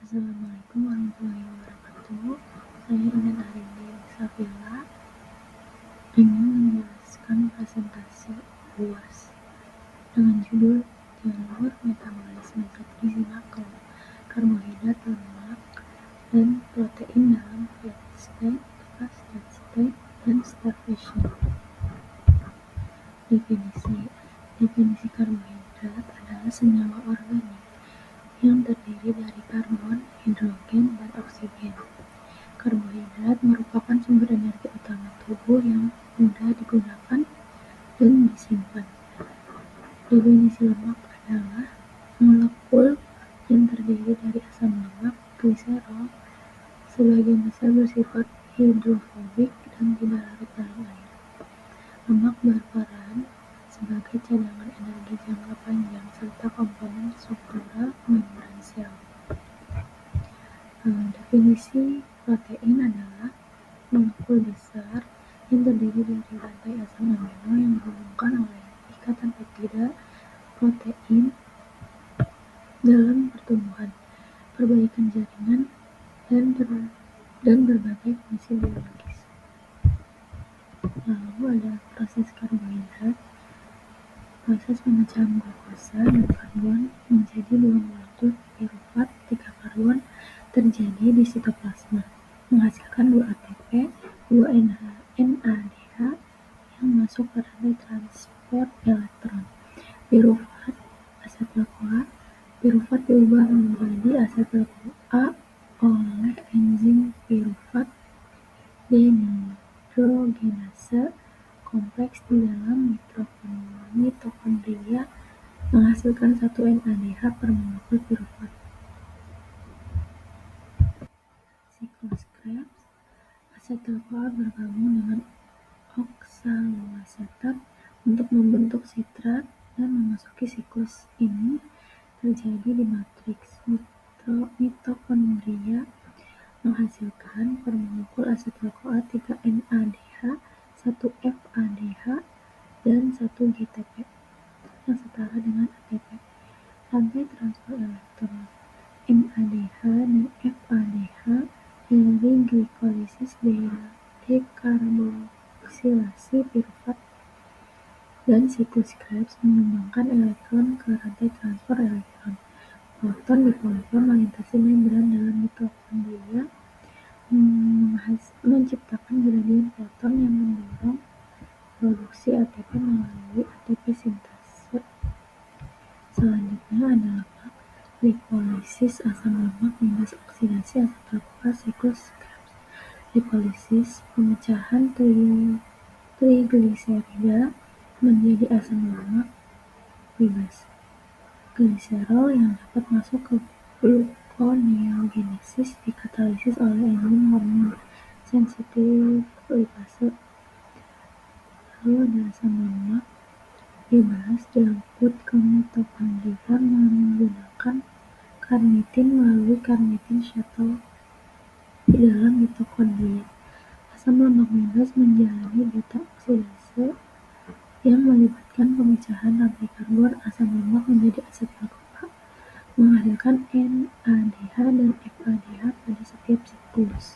Assalamualaikum warahmatullahi wabarakatuh. Saya Ronan Arini Safila ingin menjelaskan presentasi UAS dengan judul Jalur Metabolisme Zat Gizi Makro, Karbohidrat, Lemak, dan Protein dalam Fat State, Fasted State, dan Starvation. Definisi karbohidrat adalah senyawa organik yang terdiri dari karbon, hidrogen, dan oksigen. Karbohidrat merupakan sumber energi utama tubuh yang mudah digunakan dan disimpan. Definisi lemak adalah molekul yang terdiri dari asam lemak, gliserol, sebagian besar bersifat hidrofobik dan tidak larut dalam air. Lemak berperan sebagai cadangan energi jangka panjang serta komponen struktural membran sel. Definisi protein adalah molekul besar yang terdiri dari rantai asam amino yang dihubungkan oleh ikatan peptida protein dalam pertumbuhan, perbaikan jaringan, dan berbagai fungsi biologis. Lalu ada proses karbohidrat. Proses pemecahan glukosa dan karbon menjadi dua molekul pirufat 3 karbon terjadi di sitoplasma, menghasilkan 2 ATP, 2 NADH yang masuk ke rantai transport elektron. Pirufat asetil-CoA. Pirufat diubah menjadi asetil-CoA oleh enzim pirufat dehidrogenase kompleks di dalam mitokondria menghasilkan 1 NADH per molekul pirufat. Siklus Krebs. Asetil-CoA bergabung dengan oksaloasetat untuk membentuk sitrat dan memasuki siklus ini terjadi di matriks mitokondria menghasilkan per molekul asetil-CoA 3 NADH, 1 FADH, dan 1 GTP yang setara dengan ATP. Rantai transfer elektron NADH dan FADH dari glikolisis dekarboksilasi pirufat dan siklus Krebs menyumbangkan elektron ke rantai transfer elektron. Proton di polifon melintasi membran dalam mitokondria menciptakan gradien proton yang mendorong produksi ATP melalui ATP sintase. Selanjutnya ada lemak. Lipolisis asam lemak minus oksidasi asetil-CoA siklus Krebs. Lipolisis pemecahan trigliserida menjadi asam lemak bebas. Gliserol yang dapat masuk ke gluconeogenesis dikatalisis oleh enzim hormon sensitif lipase. Lalu ada asam lemak bebas diangkut ke mitokondria menggunakan karnitin melalui karnitin shuttle di dalam mitokondria. Asam lemak bebas menjalani beta oksidase yang melibatkan pemecahan rantai karbon asam lemak menjadi asetil-CoA, menghasilkan NADH dan FADH pada setiap siklus.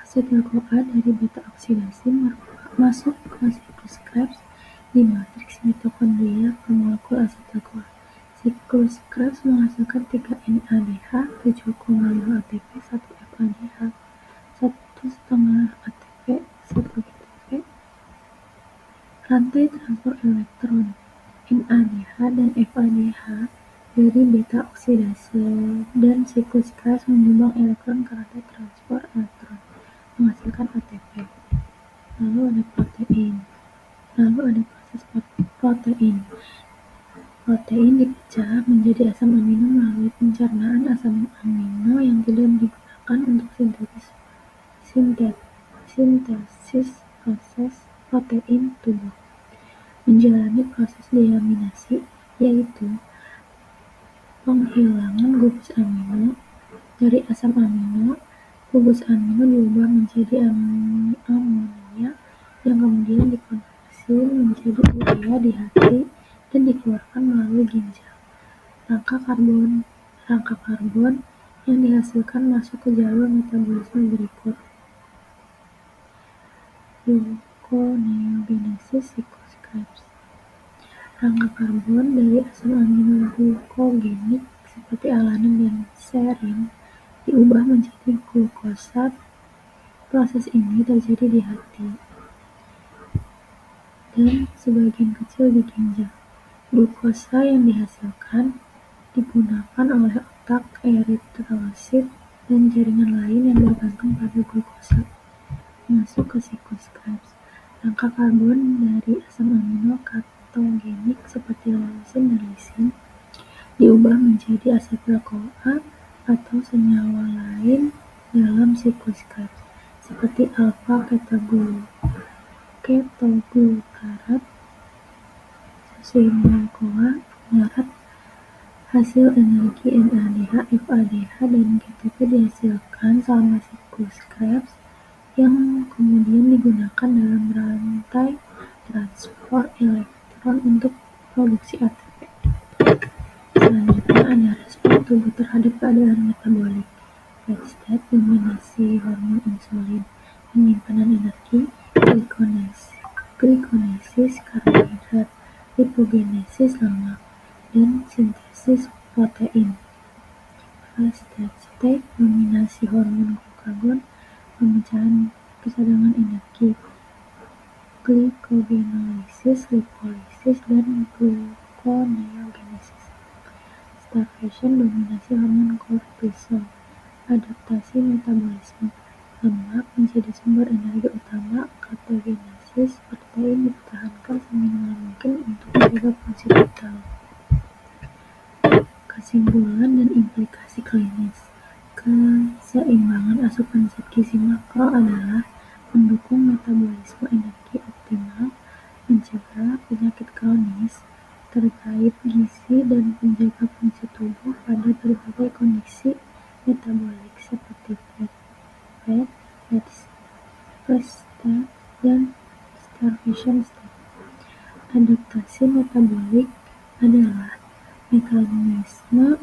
Asetil-CoA dari beta oksidasi masuk ke siklus Krebs di matriks mitokondria per molekul asetil-CoA. Siklus Krebs menghasilkan 3 NADH, 7,5 ATP, 1 FADH, 1,5 ATP, 1 GTP. Rantai transfer elektron NADH dan FADH dari beta oksidase dan siklus Krebs menyumbang elektron ke rantai transfer elektron, menghasilkan ATP. Lalu ada protein. Lalu ada proses protein. Protein dipecah menjadi asam amino melalui pencernaan asam amino yang tidak digunakan untuk sintesis proses protein tubuh. Menjalani proses deaminasi, yaitu penghilangan gugus amino dari asam amino. Gugus amino diubah menjadi amonia yang kemudian dikonversi menjadi urea di hati dan dikeluarkan melalui ginjal. Rangka karbon Rangka karbon yang dihasilkan masuk ke jalur metabolisme berikut: gluconeogenesis siklus Krebs. Rangka karbon dari asam amino glukogenik seperti alanin dan serin diubah menjadi glukosa. Proses ini terjadi di hati dan sebagian kecil di ginjal. Glukosa yang dihasilkan digunakan oleh otak, eritrosit, dan jaringan lain yang bergantung pada glukosa. Masuk ke siklus Krebs. Rangka karbon dari asam amino ketogenik seperti leusin dan lisin diubah menjadi asetil-CoA atau senyawa lain dalam siklus Krebs, seperti alpha-ketoglutarat, succinyl-CoA, pengarat. Hasil energi NADH, FADH, dan GTP dihasilkan selama siklus Krebs yang kemudian digunakan dalam rantai transport elektron untuk produksi ATP. Selanjutnya ada respon tubuh terhadap keadaan metabolik, fat state, dominasi hormon insulin, penyimpanan energi, glikonesis karbohidrat, lipogenesis lemak, dan sintesis protein. Fast state, dominasi hormon glukagon, pemecahan cadangan energi, glycogenolysis, lipolisis, dan gluconeogenesis. Starvation, dominasi hormon kortisol, adaptasi metabolisme, lemak menjadi sumber energi utama, ketogenesis, protein dipertahankan seminimal mungkin untuk menjaga fungsi vital. Kesimpulan dan implikasi klinis. Keseimbangan asupan zat gizi makro adalah mendukung metabolisme energi optimal, mencegah penyakit kronis terkait gizi, dan menjaga fungsi tubuh pada berbagai kondisi metabolik seperti fat state, dan starvation state. Adaptasi metabolik adalah mekanisme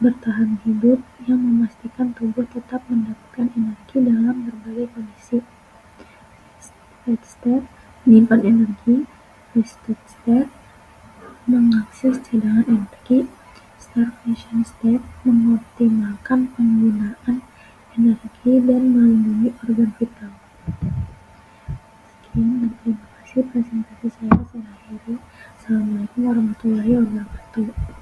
bertahan hidup yang memastikan tubuh tetap mendapatkan energi dalam berbagai kondisi. Fat state menyimpan energi, wasted state mengakses cadangan energi, starvation state mengoptimalkan penggunaan energi dan melindungi organ vital. Sekian dan terima kasih presentasi saya akhiri. Assalamualaikum warahmatullahi wabarakatuh.